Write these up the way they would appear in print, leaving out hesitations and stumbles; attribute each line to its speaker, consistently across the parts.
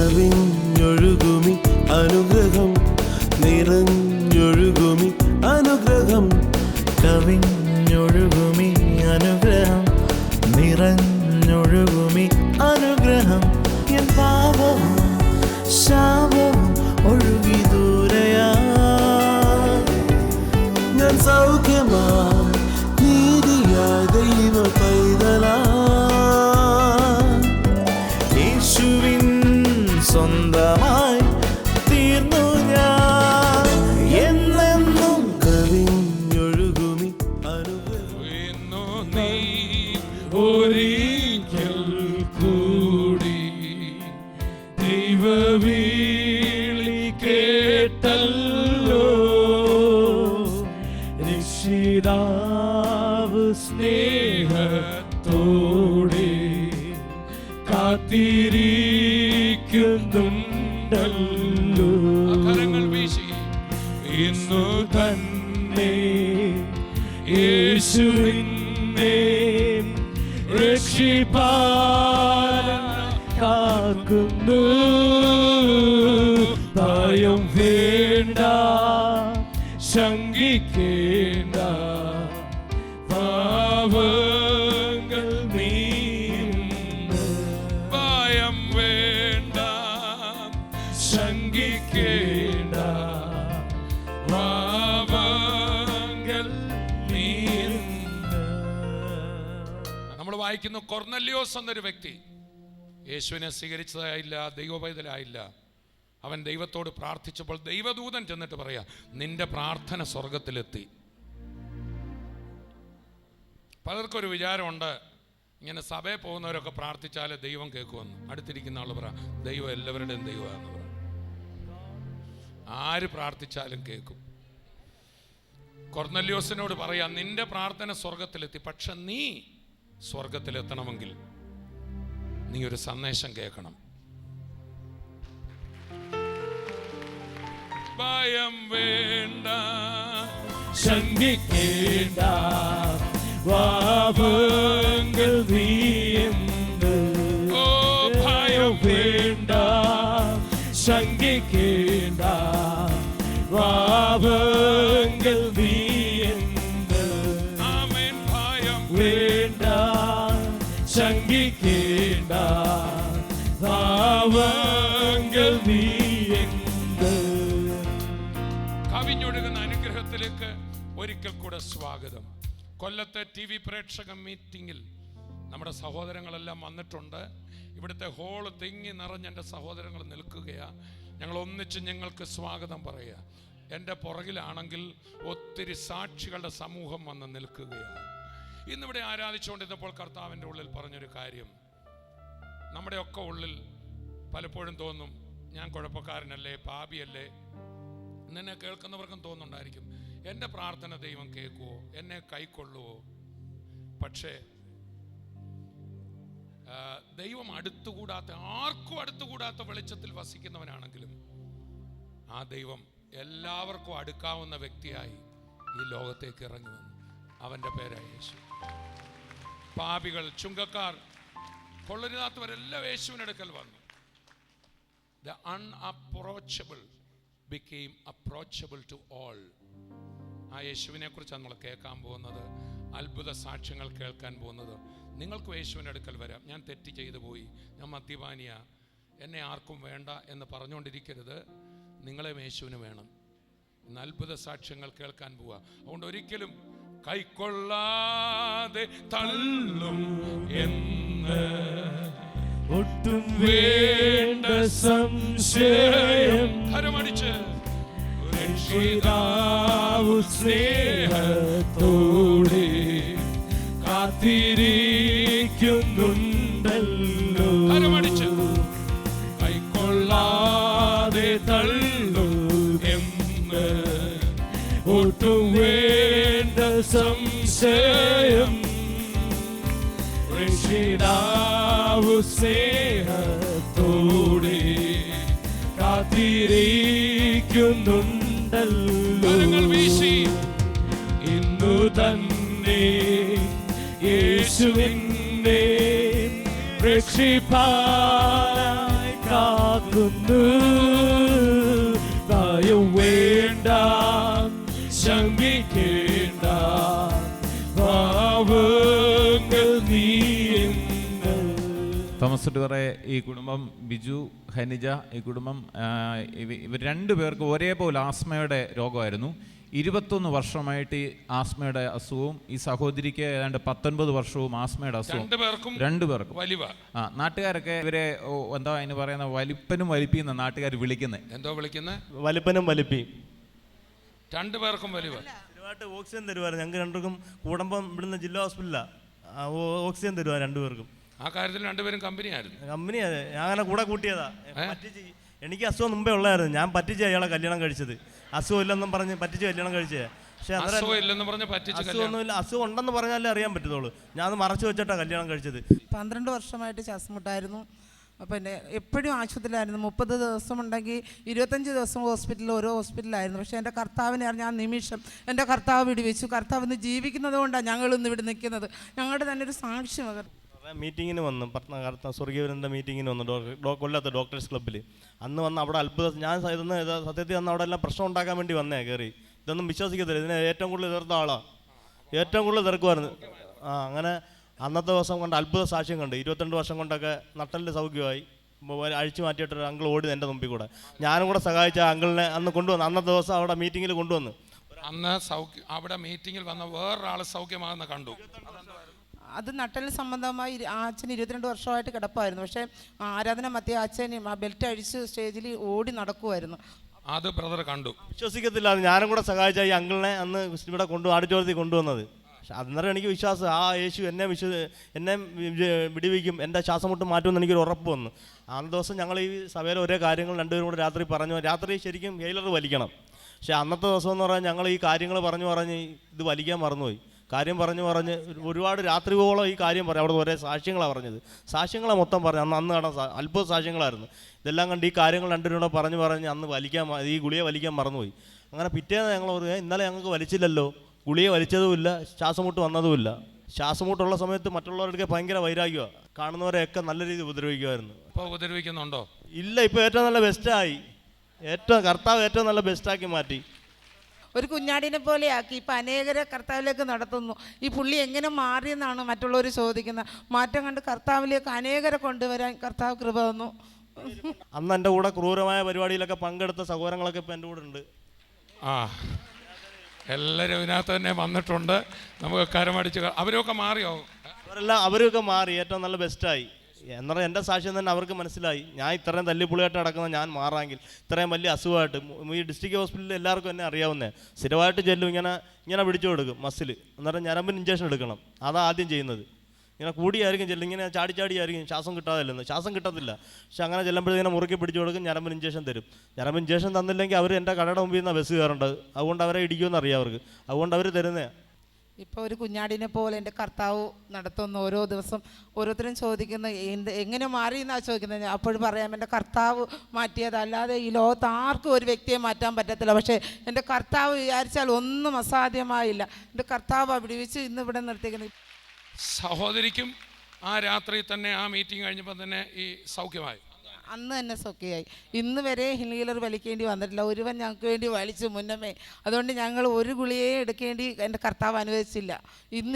Speaker 1: കവിഞ്ഞൊഴുകുമി അനുഗ്രഹം നിറഞ്ഞൊഴുകുമി അനുഗ്രഹം
Speaker 2: കവിഞ്ഞൊഴുകുമി അനുഗ്രഹം നിറഞ്ഞൊഴുകുമി അനുഗ്രഹം എൻ പാപവും ശാപവും ഒഴുകി ദൂരയാ
Speaker 1: ഞാൻ സൗഖ്യമാ നീതിയാ ദൈവ പൈതലാ
Speaker 2: യേശുവിൻ സ്വന്തമായി തീർന്നു ഞാൻ എന്നെന്നും
Speaker 1: കവിഞ്ഞൊഴുകുമി അനുഗ്രഹം
Speaker 3: നീ ഒരിക്കൽ കൂടി ദൈവവിളി കേട്ടല്ലോ രക്ഷിതാവ് സ്നേഹത്തോടെ കാത്തിരിക്കുന്നുണ്ടല്ലോ ഇന്നു തന്നെ യേശുവിനെ രക്ഷിപ്പാൻ കാക്കുന്നു ഭയം വേണ്ട ശങ്കിക്കേണ്ട പാവങ്ങൾ നീന്ന് ഭയം വേണ്ട ശങ്കിക്കേണ്ട പാവങ്ങൾ നീന്ന്. നമ്മൾ വായിക്കുന്നു, കൊർന്നല്യോസ് എന്നൊരു വ്യക്തി യേശുവിനെ സ്വീകരിച്ചതായില്ല, ദൈവപൈതലായില്ല. അവൻ ദൈവത്തോട് പ്രാർത്ഥിച്ചപ്പോൾ ദൈവദൂതൻ ചെന്നിട്ട് പറയാ, നിന്റെ പ്രാർത്ഥന സ്വർഗത്തിലെത്തി. പലർക്കൊരു വിചാരമുണ്ട്, ഇങ്ങനെ സഭയിൽ പോകുന്നവരൊക്കെ പ്രാർത്ഥിച്ചാലേ ദൈവം കേൾക്കുമെന്ന്. അടുത്തിരിക്കുന്ന ആൾ പറ, ദൈവം എല്ലാവരുടെയും ദൈവമാണെന്ന് പറ. ആര് പ്രാർത്ഥിച്ചാലും കേൾക്കും. കൊർന്നല്യോസിനോട് പറയാ, നിന്റെ പ്രാർത്ഥന സ്വർഗത്തിലെത്തി, പക്ഷെ നീ സ്വർഗത്തിലെത്തണമെങ്കിൽ നീ ഒരു സന്ദേശം കേൾക്കണം. ഭയം വേണ്ട ശങ്കിക്കേണ്ട പാപങ്ങൾ നീയെന്ന്. ഓ ഭയം വേണ്ട ശങ്കിക്കേണ്ട പാപങ്ങൾ നീയെന്ന്. ആമേൻ. ഭയം വേണ്ട ശങ്കിക്കേണ്ട പാപങ്ങൾ നീയെന്ന്. കവിഞ്ഞൊഴുകുന്ന അനുഗ്രഹത്തിലേക്ക് ഒരിക്കൽ കൂടെ സ്വാഗതം. കൊല്ലത്തെ TV പ്രേക്ഷക മീറ്റിങ്ങിൽ നമ്മുടെ സഹോദരങ്ങളെല്ലാം വന്നിട്ടുണ്ട്. ഇവിടുത്തെ ഹോള് തിങ്ങി നിറഞ്ഞ് എൻ്റെ സഹോദരങ്ങൾ നിൽക്കുകയാണ്. ഞങ്ങൾ ഒന്നിച്ച് ഞങ്ങൾക്ക് സ്വാഗതം പറയുക. എൻ്റെ പുറകിലാണെങ്കിൽ ഒത്തിരി സാക്ഷികളുടെ സമൂഹം വന്ന് നിൽക്കുകയാണ്. ഇന്നിവിടെ ആരാധിച്ചുകൊണ്ടിരുന്നപ്പോൾ കർത്താവിൻ്റെ ഉള്ളിൽ പറഞ്ഞൊരു കാര്യം, നമ്മുടെയൊക്കെ ഉള്ളിൽ പലപ്പോഴും തോന്നും, ഞാൻ കുഴപ്പക്കാരനല്ലേ, പാപിയല്ലേ. എന്നെ കേൾക്കുന്നവർക്കും തോന്നുന്നുണ്ടായിരിക്കും, എൻ്റെ പ്രാർത്ഥന ദൈവം കേൾക്കുമോ, എന്നെ കൈക്കൊള്ളുവോ. പക്ഷേ ദൈവം അടുത്തുകൂടാത്ത, ആർക്കും അടുത്തുകൂടാത്ത വെളിച്ചത്തിൽ വസിക്കുന്നവനാണെങ്കിലും ആ ദൈവം എല്ലാവർക്കും അടുക്കാവുന്ന വ്യക്തിയായി ഈ ലോകത്തേക്ക് ഇറങ്ങി വന്നു. അവൻ്റെ പേരായ യേശു. പാപികൾ, ചുങ്കക്കാർ, കൊള്ളരുതാത്തവരെല്ലാം യേശുവിനടുക്കൽ വന്നു. The unapproachable became approachable to all. ആ യേശുവിനെ കുറിച്ചാണ് നമ്മൾ കേൾക്കാൻ പോകുന്നത്, അത്ഭുത സാക്ഷ്യങ്ങൾ കേൾക്കാൻ പോകുന്നത്. നിങ്ങൾക്കും യേശുവിൻ്റെ അടുക്കൽ വരാം. ഞാൻ തെറ്റ് ചെയ്തു പോയി, ഞാൻ മദ്യപാനിയ, എന്നെ ആർക്കും വേണ്ട എന്ന് പറഞ്ഞുകൊണ്ടിരിക്കരുത്. നിങ്ങളെ യേശുവിന് വേണം. ഇന്ന് അത്ഭുത സാക്ഷ്യങ്ങൾ കേൾക്കാൻ പോവുക. അതുകൊണ്ട് ഒരിക്കലും കൈക്കൊള്ളാതെ തള്ളും എന്ന്
Speaker 2: ഒട്ടും വേണ്ട സംശയം
Speaker 3: ഹരമടിച്ച്
Speaker 2: രക്ഷിതാവു സ്നേഹത്തോടെ കാത്തിരിക്കുന്നുണ്ടല്ലോ.
Speaker 3: ഹരമടിച്ച്
Speaker 2: കൈക്കൊള്ളാതെ തള്ളും എന്ന് ഒട്ടും വേണ്ട സംശയം രക്ഷിതാവു സ്നേഹത്തോടെ കാത്തിരിക്കുന്നുണ്ടല്ലോ. ഇന്നു തന്നെ യേശുവിനെ രക്ഷിപ്പാനായി കാക്കുന്നു. ഭയം വേണ്ട, ശങ്കിക്കേണ്ട, പാവങ്ങൾ നീങ്ങ്.
Speaker 4: തോമസ് ടുവറെ ഈ കുടുംബം, ബിജു, ഹനിജ, ഈ കുടുംബം ഇവർ രണ്ടുപേർക്ക് ഒരേപോലെ ആസ്മയുടെ രോഗമായിരുന്നു. 21 വർഷമായിട്ട് ഈ ആസ്മയുടെ അസുഖവും, ഈ സഹോദരിക്ക് ഏതാണ്ട് 19 വർഷവും ആസ്മയുടെ അസുഖവും രണ്ടുപേർക്കും. നാട്ടുകാരൊക്കെ ഇവരെ എന്താ അതിന് പറയുന്ന വലിപ്പനും വലിപ്പിന്ന് നാട്ടുകാർ വിളിക്കുന്നത്.
Speaker 3: എന്തോ വിളിക്കുന്നത്?
Speaker 5: വലിപ്പനും വലിപ്പി.
Speaker 3: രണ്ടുപേർക്കും വലിയ
Speaker 5: ഓക്സിജൻ തരുമായിരുന്നു. ഞങ്ങൾക്ക് രണ്ടുപേർക്കും കുടുംബം ഇവിടുന്ന് ജില്ലാ ഹോസ്പിറ്റലാണ്, ഓക്സിജൻ തരുവാ രണ്ടുപേർക്കും.
Speaker 3: ആ കാര്യത്തിൽ രണ്ടുപേരും കമ്പനിയായിരുന്നു.
Speaker 5: കമ്പനിയാണ്, ഞാൻ അങ്ങനെ കൂടെ കൂട്ടിയതാ. എനിക്ക് അസുഖം മുമ്പേ ഉള്ളായിരുന്നു, ഞാൻ പറ്റിച്ച് അയാളെ കല്യാണം കഴിച്ചത്. അസുഖം ഇല്ലെന്നും പറഞ്ഞ് പറ്റിച്ച് കല്യാണം കഴിച്ചത്. പക്ഷെ അസുഖമൊന്നുമില്ല, അസുഖം ഉണ്ടെന്ന് പറഞ്ഞാലേ അറിയാൻ പറ്റത്തുള്ളൂ. ഞാൻ അത് മറച്ചു വെച്ചിട്ടാണ് കല്യാണം കഴിച്ചത്.
Speaker 6: 12 വർഷമായിട്ട് ശ്വാസം മുട്ടായിരുന്നു. പിന്നെ എപ്പോഴും ആശുപത്രിയിലായിരുന്നു. 30 ദിവസം ഉണ്ടെങ്കിൽ 25 ദിവസം ഹോസ്പിറ്റലിൽ, ഓരോ ഹോസ്പിറ്റലിലായിരുന്നു. പക്ഷേ എൻ്റെ കർത്താവിനെ അറിഞ്ഞ ആ നിമിഷം എൻ്റെ കർത്താവ് വിടുവിച്ചു. കർത്താവ് ഇന്ന് ജീവിക്കുന്നത് കൊണ്ടാണ് ഞങ്ങളിന്ന് ഇവിടെ നിൽക്കുന്നത്. ഞങ്ങളുടെ തന്നെ ഒരു സാക്ഷ്യം.
Speaker 5: മീറ്റിങ്ങിന് വന്നു, സ്വർഗീയവരൻ്റെ മീറ്റിങ്ങിന് വന്നു കൊല്ലത്ത് ഡോക്ടേഴ്സ് ക്ലബ്ബിൽ. അന്ന് വന്ന് അവിടെ അത്ഭുതം, ഞാൻ ഇതൊന്ന് സത്യത്തിൽ അന്ന് അവിടെ എല്ലാം പ്രശ്നം ഉണ്ടാക്കാൻ വേണ്ടി വന്നേ കയറി. ഇതൊന്നും വിശ്വസിക്കത്തില്ല, ഇതിനെ ഏറ്റവും കൂടുതൽ എതിർത്ത ആളാണ്, ഏറ്റവും കൂടുതൽ എതിർക്കുമായിരുന്നു. അങ്ങനെ അന്നത്തെ ദിവസം കൊണ്ട് അത്ഭുത സാക്ഷ്യം കണ്ട്. 22 വർഷം കൊണ്ടൊക്കെ നട്ടലിൻ്റെ സൗഖ്യമായി. അഴിച്ചു മാറ്റിയിട്ടൊരു അങ്കിൾ ഓടി എൻ്റെ മുമ്പിൽ കൂടെ. ഞാനും കൂടെ സഹായിച്ച അങ്കിളിനെ അന്ന് കൊണ്ടുവന്നു. അന്നത്തെ ദിവസം അവിടെ മീറ്റിങ്ങിൽ കൊണ്ടുവന്നു.
Speaker 3: അന്ന് അവിടെ മീറ്റിങ്ങിൽ വന്ന വേറൊരാൾ സൗഖ്യമാകുന്ന കണ്ടു.
Speaker 6: അത് നട്ടലിന് സംബന്ധമായി അച്ഛൻ 22 വർഷമായിട്ട് കിടപ്പായിരുന്നു. പക്ഷേ ആരാധന മധ്യ അച്ഛൻ ബെൽറ്റ് അഴിച്ച് സ്റ്റേജിൽ ഓടി നടക്കുമായിരുന്നു.
Speaker 3: അത് ബ്രദർ കണ്ടു.
Speaker 5: വിശ്വസിക്കത്തില്ല, അത് ഞാനും കൂടെ സഹായിച്ച ഈ അങ്കിളിനെ അന്ന് ഇവിടെ ആഡിറ്റോറിയത്തിൽ കൊണ്ടുവന്നത്. പക്ഷെ അന്നേരം എനിക്ക് വിശ്വാസം, ആ യേശു എന്നെ വിടിവിക്കും, എൻ്റെ ശ്വാസം മുട്ട് മാറ്റുമെന്ന് എനിക്കൊരു ഉറപ്പ് വന്നു. ആ ദിവസം ഞങ്ങൾ ഈ സഭയിൽ ഒരേ കാര്യങ്ങൾ രണ്ടുപേരും കൂടെ രാത്രി പറഞ്ഞു. രാത്രി ശരിക്കും ഹെയിലർ വലിക്കണം. പക്ഷേ അന്നത്തെ ദിവസം എന്ന് പറഞ്ഞാൽ ഞങ്ങൾ ഈ കാര്യങ്ങൾ പറഞ്ഞ് ഇത് വലിക്കാൻ മറന്നുപോയി. കാര്യം പറഞ്ഞ് ഒരുപാട് രാത്രിയോളം ഈ കാര്യം പറയും. അവിടെ ഒരേ സാക്ഷ്യങ്ങളാണ് പറഞ്ഞത്. സാക്ഷ്യങ്ങളെ മൊത്തം പറഞ്ഞു. അന്ന് കാണാൻ അത്ഭുത സാക്ഷ്യങ്ങളായിരുന്നു. ഇതെല്ലാം കണ്ട് ഈ കാര്യങ്ങൾ രണ്ടുപേരും കൂടെ പറഞ്ഞ് അന്ന് ഈ ഗുളിയെ വലിക്കാൻ മറന്നുപോയി. അങ്ങനെ പിറ്റേന്ന് ഞങ്ങൾ പറയുക, ഇന്നലെ ഞങ്ങൾക്ക് വലിച്ചില്ലല്ലോ, ഗുളിയെ വലിച്ചതുമില്ല, ശ്വാസമുട്ട് വന്നതുമില്ല. ശ്വാസമുട്ടുള്ള സമയത്ത് മറ്റുള്ളവരുടെ ഭയങ്കര വൈരാഗ്യമാണ്. കാണുന്നവരെയൊക്കെ നല്ല രീതിയിൽ ഉപദ്രവിക്കുമായിരുന്നു.
Speaker 3: ഇപ്പോൾ ഉപദ്രവിക്കുന്നുണ്ടോ?
Speaker 5: ഇല്ല, ഇപ്പോൾ ഏറ്റവും നല്ല ബെസ്റ്റായി. കർത്താവ് ഏറ്റവും നല്ല ബെസ്റ്റാക്കി മാറ്റി.
Speaker 6: ഒരു കുഞ്ഞാടിനെ പോലെ ആക്കി. ഇപ്പം അനേകരെ കർത്താവിലേക്ക് നടത്തുന്നു. ഈ പുള്ളി എങ്ങനെ മാറിയെന്നാണ് മറ്റുള്ളവർ ചോദിക്കുന്നത്. മാറ്റം കണ്ട് കർത്താവിലേക്ക് അനേകരെ കൊണ്ടുവരാൻ കർത്താവ് കൃപ തന്നു.
Speaker 5: അന്ന് എൻ്റെ കൂടെ ക്രൂരമായ പരിപാടിയിലൊക്കെ പങ്കെടുത്ത സഹോദരങ്ങളൊക്കെ ഇപ്പം എൻ്റെ കൂടെ ഉണ്ട്.
Speaker 3: എല്ലാവരും ഇതിനകത്ത് തന്നെ വന്നിട്ടുണ്ട്. നമുക്ക് കരമടിച്ച് അവരൊക്കെ മാറിയോ?
Speaker 5: അവരൊക്കെ മാറി, ഏറ്റവും നല്ല ബെസ്റ്റായി. എന്നാൽ എൻ്റെ സാക്ഷ്യം തന്നെ അവർക്ക് മനസ്സിലായി. ഞാൻ ഇത്രയും തല്ലിപ്പുള്ളിയായിട്ട് നടക്കുന്ന ഞാൻ മാറാമെങ്കിൽ, ഇത്രയും വലിയ അസുഖമായിട്ട് ഈ ഡിസ്ട്രിക്ട് ഹോസ്പിറ്റലിൽ എല്ലാവർക്കും എന്നെ അറിയാവുന്നേ. സ്ഥിരമായിട്ട് ചെല്ലും, ഇങ്ങനെ പിടിച്ചു കൊടുക്കും മസിൽ. അന്നേരം ഞരമ്പിന് ഇഞ്ചക്ഷൻ എടുക്കണം. അതാണ് ആദ്യം ചെയ്യുന്നത്. ഇങ്ങനെ കൂടിയായിരിക്കും ചെല്ലും, ഇങ്ങനെ ചാടിയായിരിക്കും ശ്വാസം കിട്ടാതില്ലെന്ന്. ശ്വാസം കിട്ടത്തില്ല. പക്ഷെ അങ്ങനെ ചെല്ലുമ്പോഴത്തേക്കും മുറുക്കി പിടിച്ചു കൊടുക്കും, ഞരമ്പിന് ഇഞ്ചക്ഷൻ തരും. ഞരമ്പിന് ഇഞ്ചക്ഷൻ തന്നില്ലെങ്കിൽ അവർ എൻ്റെ കടയുടെ മുമ്പിൽ നിന്നാണ് ബസ് കയറേണ്ടത്. അതുകൊണ്ട് അവരെ ഇടിക്കുമെന്ന് അറിയാം അവർക്ക്. അതുകൊണ്ട് അവർ തരുന്നേ.
Speaker 6: ഇപ്പോൾ ഒരു കുഞ്ഞാടിനെ പോലെ എൻ്റെ കർത്താവ് നടത്തുന്ന ഓരോ ദിവസം ഓരോരുത്തരും ചോദിക്കുന്ന എങ്ങനെ മാറി എന്നാണ് ചോദിക്കുന്നത്. അപ്പോഴും പറയാം, എൻ്റെ കർത്താവ് മാറ്റിയതല്ലാതെ ഈ ലോകത്ത് ആർക്കും ഒരു വ്യക്തിയെ മാറ്റാൻ പറ്റത്തില്ല. പക്ഷേ എൻ്റെ കർത്താവ് വിചാരിച്ചാൽ ഒന്നും അസാധ്യമായില്ല. എൻ്റെ കർത്താവ് വിടുവിച്ച് ഇന്ന് ഇവിടെ നിർത്തിക്കുന്നത്.
Speaker 3: സഹോദരിക്കും ആ രാത്രി തന്നെ, ആ മീറ്റിംഗ് കഴിഞ്ഞപ്പോൾ തന്നെ ഈ സൗഖ്യമായി.
Speaker 6: അന്ന് തന്നെ സൊക്കെയായി. ഇന്ന് വരെ ഹീലർ വലിക്കേണ്ടി വന്നിട്ടില്ല. ഒരുവൻ ഞങ്ങൾക്ക് വേണ്ടി വലിച്ചു മുന്നമേ. അതുകൊണ്ട് ഞങ്ങൾ ഒരു ഗുളിയെ എടുക്കേണ്ടി എൻ്റെ കർത്താവ് അനുവദിച്ചില്ല.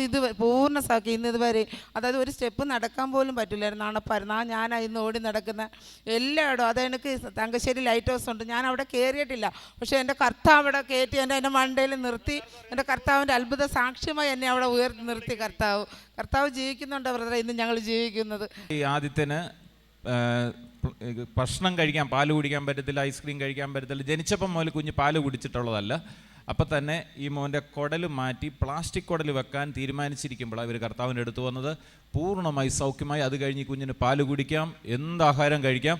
Speaker 6: ഇത് പൂർണ്ണ സൗഖ്യം. ഇതുവരെ അതായത് ഒരു സ്റ്റെപ്പ് നടക്കാൻ പോലും പറ്റില്ലായിരുന്നു. അണപ്പായിരുന്നു. ഞാനാണ് ഇന്ന് ഓടി നടക്കുന്ന എല്ലായിടും. അതെനിക്ക് തങ്കശ്ശേരി ലൈറ്റ് ഹൗസ് ഉണ്ട്, ഞാൻ അവിടെ കയറിയിട്ടില്ല. പക്ഷേ എൻ്റെ കർത്താവ് അവിടെ കയറ്റി എൻ്റെ മണ്ടയിൽ നിർത്തി. എൻ്റെ കർത്താവിൻ്റെ അത്ഭുത സാക്ഷ്യമായി എന്നെ അവിടെ ഉയർത്തി നിർത്തി. കർത്താവ് ജീവിക്കുന്നുണ്ട് ബ്രദറെ. ഇന്ന് ഞങ്ങൾ ജീവിക്കുന്നത്.
Speaker 4: ഈ ആദ്യത്തിന് ഭക്ഷണം കഴിക്കാൻ, പാല് കുടിക്കാൻ പറ്റത്തില്ല, ഐസ്ക്രീം കഴിക്കാൻ പറ്റത്തില്ല. ജനിച്ചപ്പം മുതൽ കുഞ്ഞ് പാല് കുടിച്ചിട്ടുള്ളതല്ല. അപ്പം തന്നെ ഈ മോൻ്റെ കുടൽ മാറ്റി പ്ലാസ്റ്റിക് കുടൽ വെക്കാൻ തീരുമാനിച്ചിരിക്കുമ്പോഴാണ് ഇവർ കർത്താവിൻ്റെ അടുത്ത് വന്നത്. പൂർണ്ണമായി സൗഖ്യമായി. അത് കഴിഞ്ഞ് കുഞ്ഞിന് പാല് കുടിക്കാം, എന്താഹാരം കഴിക്കാം.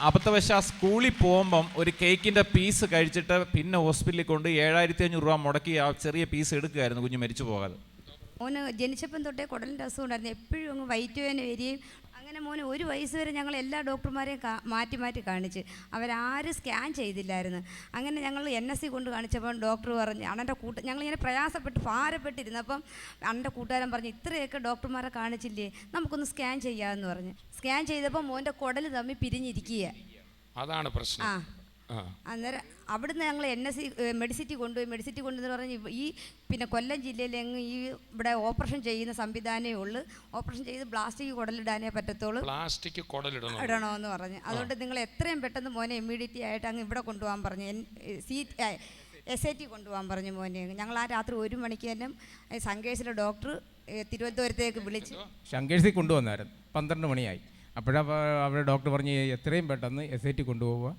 Speaker 4: അബദ്ധവശാ സ്കൂളിൽ പോകുമ്പം ഒരു കേക്കിൻ്റെ പീസ് കഴിച്ചിട്ട് പിന്നെ ഹോസ്പിറ്റലിൽ കൊണ്ട് 7500 രൂപ മുടക്കി ആ ചെറിയ പീസ് എടുക്കുകയായിരുന്നു കുഞ്ഞ് മരിച്ചു പോകാതെ.
Speaker 7: മോന് ജനിച്ചപ്പം തൊട്ടേ കുടലിൻ്റെ അസുഖം ഉണ്ടായിരുന്നു. എപ്പോഴും അങ്ങ് വയറ്റ് വേദന വരികയും അങ്ങനെ മോന് 1 വയസ്സ് വരെ ഞങ്ങൾ എല്ലാ ഡോക്ടർമാരെയും മാറ്റി കാണിച്ച് അവരാരും സ്കാൻ ചെയ്തില്ലായിരുന്നു. അങ്ങനെ ഞങ്ങൾ NSC കൊണ്ട് കാണിച്ചപ്പം ഡോക്ടർ പറഞ്ഞ് അണ്ണൻ്റെ ഞങ്ങളിങ്ങനെ പ്രയാസപ്പെട്ട് ഭാരപ്പെട്ടിരുന്നപ്പം അണ്ണൻ്റെ കൂട്ടുകാരൻ പറഞ്ഞ് ഇത്രയൊക്കെ ഡോക്ടർമാരെ കാണിച്ചില്ലേ, നമുക്കൊന്ന് സ്കാൻ ചെയ്യാമെന്ന് പറഞ്ഞ് സ്കാൻ ചെയ്തപ്പോൾ മോൻ്റെ കുടൽ തമ്മിൽ പിരിഞ്ഞിരിക്കുക.
Speaker 3: അതാണ് പ്രശ്നം.
Speaker 7: അന്നേരം അവിടുന്ന് ഞങ്ങൾ NSC മെഡിസിറ്റി കൊണ്ടുപോയി. മെഡിസിറ്റി കൊണ്ടുവന്ന് പറഞ്ഞ് ഈ പിന്നെ കൊല്ലം ജില്ലയിലെങ്ങ് ഈ ഇവിടെ ഓപ്പറേഷൻ ചെയ്യുന്ന സംവിധാനമേ ഉള്ളൂ. ഓപ്പറേഷൻ ചെയ്ത് പ്ലാസ്റ്റിക് കുടലിടാനേ പറ്റത്തുള്ളൂ,
Speaker 3: പ്ലാസ്റ്റിക്
Speaker 7: ഇടണമെന്ന് പറഞ്ഞ്. അതുകൊണ്ട് നിങ്ങൾ എത്രയും പെട്ടെന്ന് മോനെ ഇമ്മീഡിയറ്റ് ആയിട്ട് അങ്ങ് ഇവിടെ കൊണ്ടുപോകാൻ പറഞ്ഞു. SAT കൊണ്ടുപോകാൻ പറഞ്ഞു മോനെ. ഞങ്ങൾ ആ രാത്രി 1 മണിക്ക് തന്നെ ശങ്കേഴ്സിലെ ഡോക്ടർ തിരുവനന്തപുരത്തേക്ക് വിളിച്ച്
Speaker 8: ശങ്കേഴ്സിൽ കൊണ്ടുവന്നായിരുന്നു. 12 മണിയായി. അപ്പോഴപ്പോൾ അവിടെ ഡോക്ടർ പറഞ്ഞ് എത്രയും പെട്ടെന്ന് SAT കൊണ്ടുപോവുക.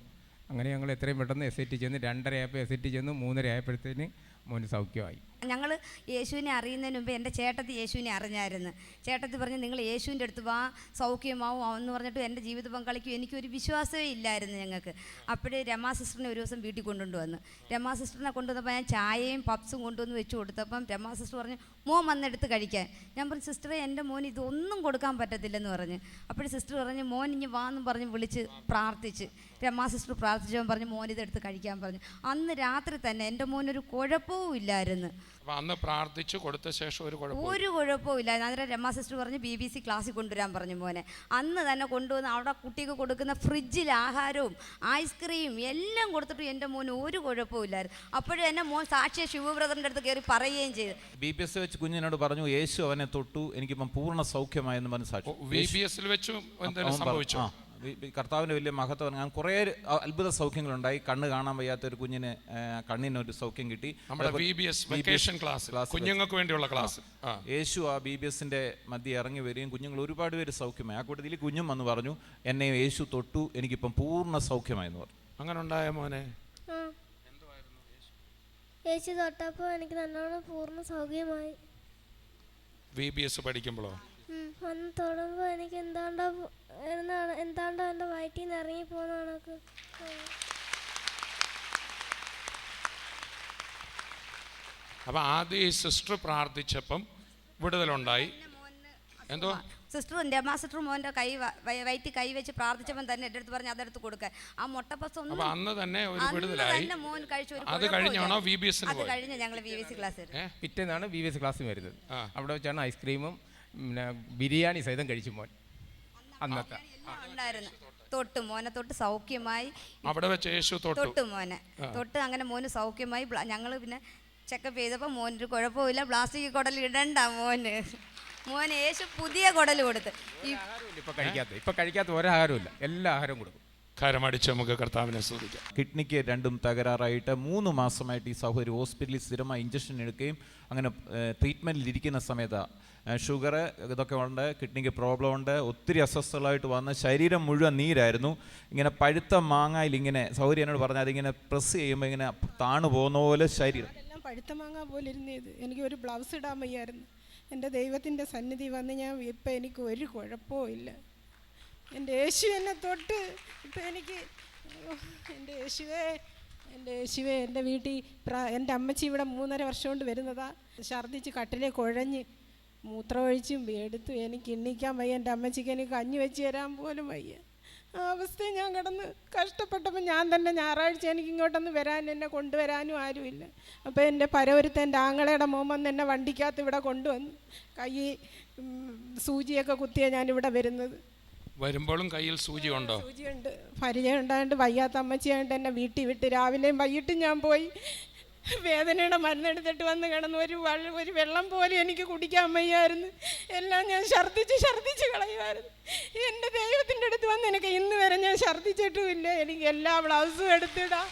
Speaker 8: അങ്ങനെ ഞങ്ങൾ എത്രയും പെട്ടെന്ന് SAT ചെന്ന് 2:30 ആയപ്പോൾ SAT ചെന്ന് 3:30 ആയപ്പോഴത്തേന് മോന് സൗഖ്യമായി.
Speaker 7: ഞങ്ങൾ യേശുവിനെ അറിയുന്നതിന് മുമ്പ് എൻ്റെ ചേട്ടത്തി യേശുവിനെ അറിഞ്ഞായിരുന്നു. ചേട്ടത്തി പറഞ്ഞ് നിങ്ങൾ യേശുവിൻ്റെ അടുത്ത് വാ, സൗഖ്യമാവും എന്ന് പറഞ്ഞിട്ട് എൻ്റെ ജീവിത പങ്കാളിക്കും എനിക്കൊരു വിശ്വാസമേ ഇല്ലായിരുന്നു ഞങ്ങൾക്ക്. അപ്പോഴേ രമാ സിസ്റ്ററിനെ ഒരു ദിവസം വീട്ടിൽ കൊണ്ടുവന്നു. രമാ സിസ്റ്ററിനെ കൊണ്ടുവന്നപ്പോൾ ഞാൻ ചായയും പപ്സും കൊണ്ടുവന്ന് വെച്ച് കൊടുത്തപ്പം രമാ സിസ്റ്റർ പറഞ്ഞു മോൻ വന്നെടുത്ത് കഴിക്കാൻ. ഞാൻ പറഞ്ഞു സിസ്റ്ററെ എൻ്റെ മോൻ ഇതൊന്നും കൊടുക്കാൻ പറ്റത്തില്ലെന്ന് പറഞ്ഞു. അപ്പോഴും സിസ്റ്റർ പറഞ്ഞു മോൻ ഇനി വാ എന്നും പറഞ്ഞ് വിളിച്ച് പ്രാർത്ഥിച്ച്. രമാ സിസ്റ്റർ പ്രാർത്ഥിച്ചവൻ പറഞ്ഞു മോൻ ഇതെടുത്ത് കഴിക്കാൻ പറഞ്ഞു. അന്ന് രാത്രി തന്നെ എൻ്റെ മോനൊരു കുഴപ്പവും ഇല്ലായിരുന്നു.
Speaker 3: അന്ന് പ്രാർത്ഥിച്ചു കൊടുത്ത ശേഷം ഒരു
Speaker 7: കുഴപ്പവും ഇല്ല. അന്നേരം രമാ സിസ്റ്റർ പറഞ്ഞ് BBC ക്ലാസ്സിൽ കൊണ്ടുവരാൻ പറഞ്ഞു മോനെ. അന്ന് തന്നെ കൊണ്ടുവന്ന് അവിടെ കുട്ടിക്ക് കൊടുക്കുന്ന ഫ്രിഡ്ജിൽ ആഹാരവും ഐസ്ക്രീം എല്ലാം കൊടുത്തിട്ട് എൻ്റെ മോന് ഒരു കുഴപ്പവും ഇല്ലായിരുന്നു. അപ്പോഴും തന്നെ മോൻ സാക്ഷിയെ ശിവബ്രദറിൻ്റെ അടുത്ത് കയറി പറയുകയും ചെയ്തു.
Speaker 4: BBS വെച്ച് കുഞ്ഞിനോട് പറഞ്ഞു യേശു അവനെ തൊട്ടു, എനിക്കിപ്പം പൂർണ്ണ സൗഖ്യമായെന്ന് പറഞ്ഞ് സാക്ഷി.
Speaker 3: BBS വെച്ച് എന്തെങ്കിലും സംഭവിച്ചു?
Speaker 4: കർത്താവിൻ്റെ വലിയ മഹത്വം. ഞാൻ കുറേ അത്ഭുത സൗഖ്യങ്ങളുണ്ടായി. കണ്ണ് കാണാൻ വയ്യാത്ത ഒരു കുഞ്ഞിന് കണ്ണിനൊരു സൗഖ്യം കിട്ടി.
Speaker 3: കുഞ്ഞുങ്ങൾക്ക് വേണ്ടിയുള്ള ക്ലാസ്.
Speaker 4: യേശു ആ BBSന്റെ മധ്യ ഇറങ്ങി വരികയും കുഞ്ഞുങ്ങൾ ഒരുപാട് പേര് സൗഖ്യമായി. ആ കൂട്ടത്തിൽ കുഞ്ഞും വന്ന് പറഞ്ഞു എന്നെ യേശു തൊട്ടു, എനിക്കിപ്പം പൂർണ്ണ സൗഖ്യമായെന്ന് പറഞ്ഞു.
Speaker 3: അങ്ങനെ ഉണ്ടായ മോനെ
Speaker 9: യേശു തൊട്ടപ്പോൾ എനിക്ക് നല്ലോണം പൂർണ്ണ സൗഖ്യമായി.
Speaker 3: BBS പഠിക്കുമ്പോഴോ
Speaker 9: വന്ന് തൊടുമ്പോൾ എനിക്ക് എന്താണ്ടോ എൻ്റെ വയറ്റിൽ നിന്ന് ഇറങ്ങി പോകുന്ന കണക്ക്.
Speaker 3: അപ്പൊ ആദ്യം ഈ സിസ്റ്റർ പ്രാർത്ഥിച്ചപ്പം വിടുതലുണ്ടായി. എന്തോ
Speaker 7: സിസ്റ്റർ രമാ സിസ്റ്റർ മോൻ്റെ വയറ്റിൽ കൈ വെച്ച് പ്രാർത്ഥിച്ചവൻ തന്നെ എൻ്റെ അടുത്ത് പറഞ്ഞ് അതെടുത്ത് കൊടുക്കാൻ. ആ മുട്ടപ്പസ് ഒന്നും
Speaker 3: അന്ന് തന്നെ ഒരു വിടുതലായി.
Speaker 7: മോൻ കഴിച്ചു.
Speaker 3: അത് കഴിഞ്ഞാണോ BBS?
Speaker 7: അത് കഴിഞ്ഞ് ഞങ്ങൾ BBC ക്ലാസ്
Speaker 8: പിറ്റേന്നാണ് BBS ക്ലാസ് വരുന്നത്. അവിടെ വെച്ചാണ് ഐസ്ക്രീമും പിന്നെ ബിരിയാണി സഹിതം കഴിച്ചു മോൻ. അന്നത്തെ
Speaker 7: ഉണ്ടായിരുന്നു. തൊട്ട് മോനെ തൊട്ട് സൗഖ്യമായി.
Speaker 3: അവിടെ വെച്ച് യേശു
Speaker 7: തൊട്ട് മോനെ തൊട്ട് അങ്ങനെ മോന് സൗഖ്യമായി. ഞങ്ങൾ പിന്നെ ചെക്കപ്പ് ചെയ്തപ്പോൾ മോനൊരു കുഴപ്പമില്ല. പ്ലാസ്റ്റിക് കുടൽ ഇടണ്ട മോന് യേശു പുതിയ കുടൽ കൊടുത്ത്.
Speaker 8: ഇപ്പൊ കഴിക്കാത്ത ഒരാഹാരമില്ല, എല്ലാ ആഹാരവും കൊടുക്കും.
Speaker 3: കരമടിച്ച് നമുക്ക് കർത്താവിനെ സ്തുതിക്കാം.
Speaker 4: കിഡ്നിക്ക് രണ്ടും തകരാറായിട്ട് 3 മാസമായിട്ട് ഈ സഹോദരി ഹോസ്പിറ്റലിൽ സ്ഥിരമായി ഇഞ്ചക്ഷൻ എടുക്കുകയും അങ്ങനെ ട്രീറ്റ്മെൻറ്റിൽ ഇരിക്കുന്ന സമയത്ത് ഷുഗർ ഇതൊക്കെ ഉണ്ട്, കിഡ്നിക്ക് പ്രോബ്ലം ഉണ്ട്, ഒത്തിരി അസ്വസ്ഥകളായിട്ട് വന്ന് ശരീരം മുഴുവൻ നീരായിരുന്നു. ഇങ്ങനെ പഴുത്ത മാങ്ങയിൽ ഇങ്ങനെ സൗകര്യം എന്നോട് പറഞ്ഞാൽ അതിങ്ങനെ പ്രസ് ചെയ്യുമ്പോൾ ഇങ്ങനെ താണു പോകുന്ന പോലെ ശരീരം
Speaker 10: എല്ലാം പഴുത്ത മാങ്ങ പോലെ ഇരുന്നത്. എനിക്ക് ഒരു ബ്ലൗസ് ഇടാൻ വയ്യായിരുന്നു. എൻ്റെ ദൈവത്തിൻ്റെ സന്നിധി വന്ന് ഞാൻ ഇപ്പം എനിക്ക് ഒരു കുഴപ്പവും ഇല്ല. എൻ്റെ യേശു എന്നെ തൊട്ട് ഇപ്പം എനിക്ക് എൻ്റെ യേശുവേ എൻ്റെ വീട്ടിൽ എൻ്റെ അമ്മച്ചി ഇവിടെ 3.5 വർഷം കൊണ്ട് വരുന്നതാണ്. ഛർദ്ദിച്ച് കട്ടിലെ കുഴഞ്ഞ് മൂത്രമൊഴിച്ചും എടുത്തു. എനിക്ക് എണ്ണിക്കാൻ വയ്യ. എൻ്റെ അമ്മച്ചിക്ക് എനിക്ക് കഞ്ഞി വെച്ച് തരാൻ പോലും വയ്യ. ആ അവസ്ഥയിൽ ഞാൻ കിടന്ന് കഷ്ടപ്പെട്ടപ്പോൾ ഞാൻ തന്നെ ഞായറാഴ്ച എനിക്ക് ഇങ്ങോട്ടൊന്ന് വരാൻ എന്നെ കൊണ്ടുവരാനും ആരുമില്ല. അപ്പോൾ എൻ്റെ പരവരുത്ത എൻ്റെ ആങ്ങളയുടെ മോൻ വന്ന് എന്നെ വണ്ടിക്കകത്ത് ഇവിടെ കൊണ്ടുവന്നു. കൈ സൂചിയൊക്കെ കുത്തിയാണ് ഞാനിവിടെ വരുന്നത്.
Speaker 3: വരുമ്പോഴും കയ്യിൽ സൂചിയുണ്ടോ?
Speaker 10: സൂചിയുണ്ട്. പരിചയം ഉണ്ടായിട്ട് വയ്യാത്ത അമ്മച്ചിയായിട്ട് എന്നെ വീട്ടിൽ വിട്ട് രാവിലെയും വൈകിട്ടും ഞാൻ പോയി വേദനയുടെ മരുന്നെടുത്തിട്ട് വന്ന് കിടന്ന് ഒരു വെള്ളം പോലും എനിക്ക് കുടിക്കാൻ വയ്യായിരുന്നു. എല്ലാം ഞാൻ ഛർദ്ദിച്ച് കളയുമായിരുന്നു. എൻ്റെ ദൈവത്തിൻ്റെ അടുത്ത് വന്ന് എനിക്ക് ഇന്ന് വരെ ഞാൻ ഛർദ്ദിച്ചിട്ടുമില്ല. എനിക്ക് എല്ലാ ബ്ലൗസും എടുത്തിടാം,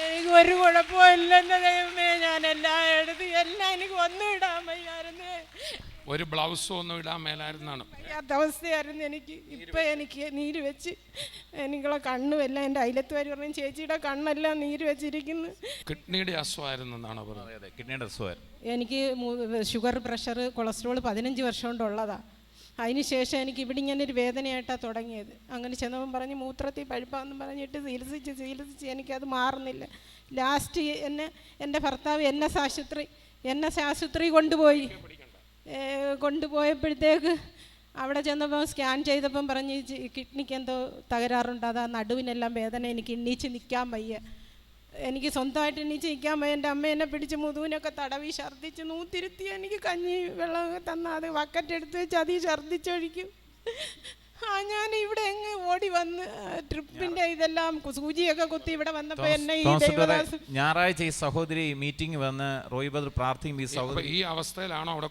Speaker 10: എനിക്ക് ഒരു കുഴപ്പവും ഇല്ല. എൻ്റെ ദൈവമേ, ഞാൻ എല്ലാം എടുത്ത് എല്ലാം എനിക്ക് ഒന്നും ഇടാൻ വയ്യായിരുന്നു.
Speaker 3: ഒരു ബ്ലൗസും ഒന്നും ഇടാൻ മേലായിരുന്നാണ്
Speaker 10: വയ്യാത്ത അവസ്ഥയായിരുന്നു എനിക്ക്. ഇപ്പം എനിക്ക് നീര് വെച്ച് എനിക്കുള്ള കണ്ണുമെല്ലാം എൻ്റെ അയലത്ത് വരെ പറഞ്ഞു ചേച്ചിയുടെ കണ്ണെല്ലാം നീര് വെച്ചിരിക്കുന്നു.
Speaker 3: കിഡ്നിയുടെ അസുഖമായിരുന്നു എന്നാണോ പറയുന്നത്?
Speaker 4: കിഡ്നിയുടെ അസുഖമായിരുന്നു.
Speaker 10: എനിക്ക് ഷുഗർ, പ്രഷർ, കൊളസ്ട്രോൾ 15 വർഷം കൊണ്ടുള്ളതാണ്. അതിന് ശേഷം എനിക്ക് ഇവിടെ ഇങ്ങനെ ഒരു വേദനയായിട്ടാണ് തുടങ്ങിയത്. അങ്ങനെ ചെന്നവൻ പറഞ്ഞ് മൂത്രത്തിൽ പഴുപ്പാന്ന് പറഞ്ഞിട്ട് ചികിത്സിച്ച് എനിക്കത് മാറുന്നില്ല. ലാസ്റ്റ് എൻ്റെ ഭർത്താവ് എൻ എസ് ആശുപത്രി കൊണ്ടുപോയപ്പോഴത്തേക്ക് അവിടെ ചെന്നപ്പോൾ സ്കാൻ ചെയ്തപ്പം പറഞ്ഞ് കിഡ്നിക്ക് എന്തോ തകരാറുണ്ട്, അതാ നടുവിനെല്ലാം വേദന, എനിക്ക് എണ്ണീച്ച് നിൽക്കാൻ വയ്യ. എനിക്ക് സ്വന്തമായിട്ട് എണ്ണീച്ച് നിൽക്കാൻ വയ്യ. എൻ്റെ അമ്മ എന്നെ പിടിച്ച് മുതുവിനൊക്കെ തടവി ഛർദ്ദിച്ച് നൂത്തിരുത്തി എനിക്ക് കഞ്ഞി വെള്ളമൊക്കെ തന്നാൽ അത് ബക്കറ്റ് എടുത്ത് വെച്ച് അതിൽ ഛർദ്ദിച്ചൊഴിക്കും. ഞാൻ ഇവിടെ എങ്ങ് ഓടി വന്ന് ട്രിപ്പിന്റെ ഇതെല്ലാം സൂചിയൊക്കെ കുത്തി ഇവിടെ വന്നപ്പോ എന്നെ ഈ ദൈവദാസൻ
Speaker 4: ഞായറാഴ്ച ഈ സഹോദരി മീറ്റിംഗ് വന്ന് റോയ് ബദർ പ്രാർത്ഥിക്കും. ഈ സഹോദരി
Speaker 3: ഈ അവസ്ഥയിലാണോ അവിടെ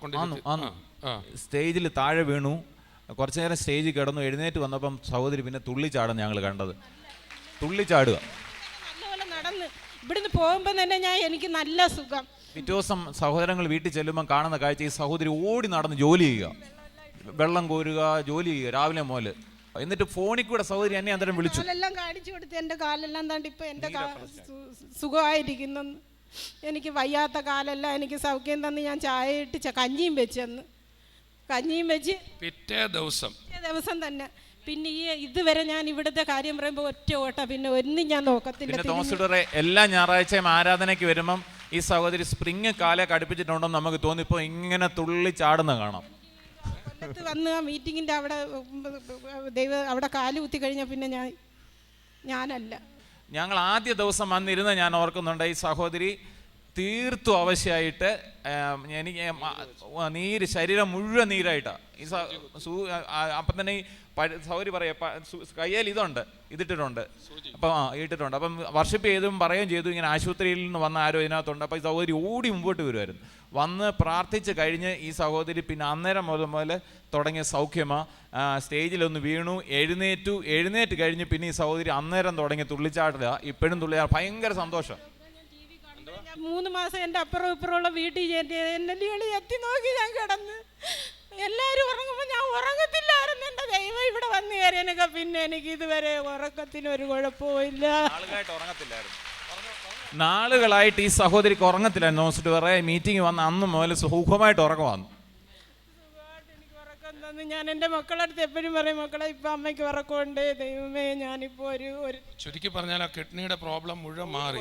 Speaker 4: സ്റ്റേജിൽ താഴെ വീണു, കുറച്ചു നേരം സ്റ്റേജിൽ കിടന്നു, എഴുന്നേറ്റ് വന്നപ്പം സഹോദരി പിന്നെ തുള്ളിച്ചാടുന്ന ഞങ്ങൾ കണ്ടത്. തുള്ളിച്ചാടുക
Speaker 10: നല്ലപോലെ നടന്ന് ഇവിടുന്ന് പോകുമ്പോൾ തന്നെ എനിക്ക് നല്ല സുഖം.
Speaker 4: പിറ്റേ ദിവസം സഹോദരങ്ങൾ വീട്ടിൽ ചെല്ലുമ്പോൾ കാണുന്ന കാഴ്ച ഈ സഹോദരി ഓടി നടന്ന് ജോലി ചെയ്യുക, വെള്ളം കോരുക, ജോലി ചെയ്യുക രാവിലെ മുതൽ. എന്നിട്ട് ഫോണിൽ കൂടെ സഹോദരി എന്നെ അന്നേരം വിളിച്ചു.
Speaker 10: കാലെല്ലാം കാണിച്ചു കൊടുത്ത് എൻ്റെ കാലെല്ലാം താണ്ട് ഇപ്പം എൻ്റെ സുഖമായിരിക്കുന്നു. എനിക്ക് വയ്യാത്ത കാലെല്ലാം എനിക്ക് സൗഖ്യം തന്ന് ഞാൻ ചായ ഇട്ട് കഞ്ഞിയും വെച്ചെന്ന്. കഞ്ഞിയും വെച്ച്
Speaker 3: പിറ്റേ ദിവസം
Speaker 10: തന്നെ പിന്നെ ഈ ഇതുവരെ ഞാൻ ഇവിടുത്തെ കാര്യം പറയുമ്പോൾ ഒറ്റ ഓട്ട, പിന്നെ ഒന്നും ഞാൻ നോക്കത്തില്ല.
Speaker 4: എല്ലാ ഞായറാഴ്ചയും ആരാധനയ്ക്ക് വരുമ്പം ഈ സഹോദരി സ്പ്രിങ് കാലെ കടുപ്പിച്ചിട്ടുണ്ടെന്ന് നമുക്ക് തോന്നി. ഇപ്പോൾ ഇങ്ങനെ തുള്ളി ചാടുന്ന കാണാം.
Speaker 10: വന്ന് ആ മീറ്റിങ്ങിൻ്റെ അവിടെ കാല് കുത്തി കഴിഞ്ഞാൽ പിന്നെ ഞാനല്ല.
Speaker 4: ഞങ്ങൾ ആദ്യ ദിവസം വന്നിരുന്ന് ഞാൻ ഓർക്കുന്നുണ്ട്. ഈ സഹോദരി തീർത്തും അവശ്യമായിട്ട് എനിക്ക് ശരീരം മുഴുവൻ നീരായിട്ടാണ്. ഈ അപ്പം തന്നെ ഈ സഹോദരി പറയാ കയ്യിൽ ഇതിട്ടിട്ടുണ്ട്. അപ്പം ഇട്ടിട്ടുണ്ട്. അപ്പം വർഷിപ്പ് ചെയ്തും പറയുകയും ചെയ്തു, ഇങ്ങനെ ആശുപത്രിയിൽ നിന്ന് വന്ന ആരോ ഇതിനകത്തുണ്ട്. അപ്പോൾ ഈ സഹോദരി ഓടി മുമ്പോട്ട് വരുമായിരുന്നു. വന്ന് പ്രാർത്ഥിച്ച് കഴിഞ്ഞ് ഈ സഹോദരി പിന്നെ അന്നേരം മുതൽ തുടങ്ങിയ സൗഖ്യമാണ്. സ്റ്റേജിലൊന്ന് വീണു, എഴുന്നേറ്റ് കഴിഞ്ഞ് പിന്നെ ഈ സഹോദരി അന്നേരം തുടങ്ങി തുള്ളിച്ചാടുക. ഇപ്പോഴും തുള്ളിച്ചാടുക, ഭയങ്കര സന്തോഷം.
Speaker 10: 3 മാസം എൻ്റെ അപ്പുറം ഇപ്പുറമുള്ള വീട്ടിൽ എന്നെ എത്തി നോക്കി ഞാൻ കിടന്ന്. എല്ലാവരും ഉറങ്ങുമ്പോൾ ഞാൻ ഉറങ്ങത്തില്ലായിരുന്നു. എൻ്റെ ദൈവം ഇവിടെ വന്നു കയറിയനൊക്കെ പിന്നെ എനിക്ക് ഇതുവരെ ഉറക്കത്തിനൊരു കുഴപ്പമില്ല.
Speaker 4: നാളുകളായിട്ട് ഈ സഹോദരിക്ക് ഉറങ്ങത്തില്ല. നോസിട്ട് പറയാം, മീറ്റിംഗ് വന്ന അന്ന് മുതൽ സുഖമായിട്ട് ഉറക്കം വന്നു.
Speaker 10: എനിക്ക് ഉറക്കം തന്നു. ഞാൻ എൻ്റെ മക്കളുടെ അടുത്ത് എപ്പോഴും പറയും, മക്കളെ ഇപ്പം അമ്മയ്ക്ക് ഉറക്കമുണ്ട്, ദൈവമേ ഞാനിപ്പോൾ ഒരു
Speaker 3: ചുരുക്കി പറഞ്ഞാൽ ആ കിഡ്നിയുടെ പ്രോബ്ലം മുഴുവൻ മാറി.